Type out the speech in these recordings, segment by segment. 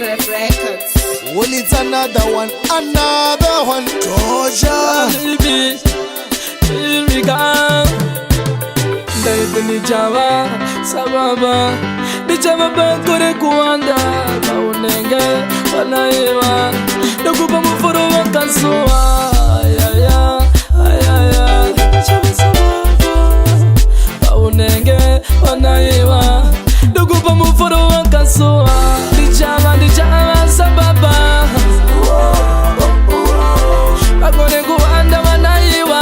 Records. Well, it's another one. Georgia. Baby, here we go. Baby, ni java, sababa, ni java bakore kuanda, kaunenge, wanaiwa, nakupa muforo wakansoa, ayaya, ayaya, java sababa, kaunenge, wanaiwa, nakupa muforo wakansoa, ni java sababa, bakore kuanda wanaiwa.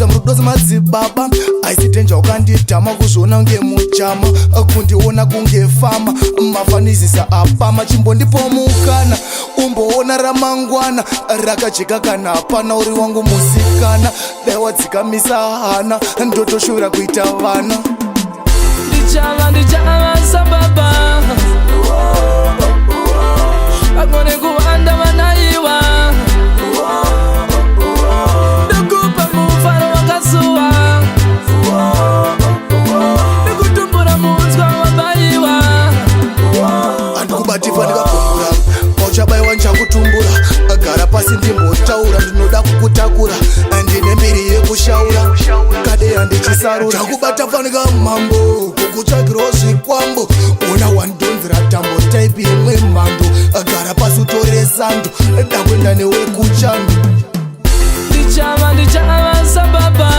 Mrudozi madzibaba aisitenja ukanditama kuzvona unge muchama kundiona kunge fama mafanizisa apama chimbondipo mukana umboona ramangwana rakajeka kana hapana uri wangu musikana dai wadzikamisa hana ndotoshuvira kuita vana ndichava sababa agone kuwanda vanaiwa ndokupa mufaro wakasuwa ndokutumbura munzwa wabaiwa andikubatifana ndikakumbura pauchabayiwa nchakutumbura agara pasi ndimbotaura ndinoda kukutakura ndine mbiri yekushaura kadeya ndichisarura ndakubata fanika mambo kukutsvagirawo zvikwambo ona wandonzera tambo taipi imwe mhando agara pasi utore sando dakwenda newe kuchando ndichava sababa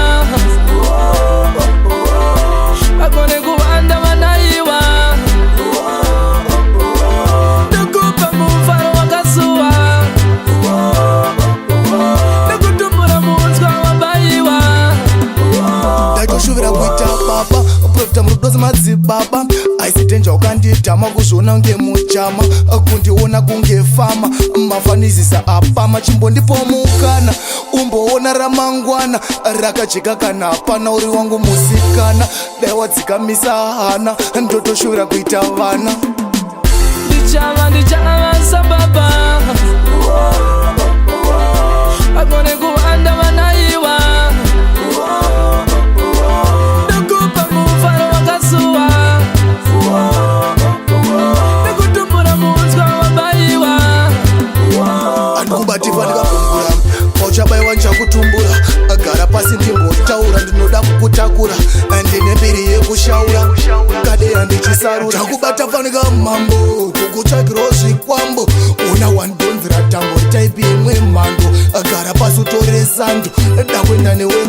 agone kuwanda vanaiwa ndokupa mufaro wakasuwa ndokutumbura munzwa wabaiwa ndaitoshuvira kuita baba profita murudozi madzibaba aisitenja ukanditama kuzvona unge muchama kundiona kunge fama mafanizisa apama chimbondipo mukana umboona ramangwana rakajeka kana hapana uri wangu musikana dai wadzikamisa hana ndotoshuvira kuita vana ndichava sababa agone kuwanda vanaiwa ndokupa mufaro wakasuwa ndokutumbura munzwa wabaiwa andikubatifana ndikakumbura pauchabayiwa nchakutumbura agara pasi ndimbotaura ndinoda kukutakura ndine mbiri yekushaura kadeya ndichisarura ndakubata fanika mambo kukutsvagirawo zvikwambo ona wandonzera tambo taipi imwe mhando agara pasi utore sando dakwenda newe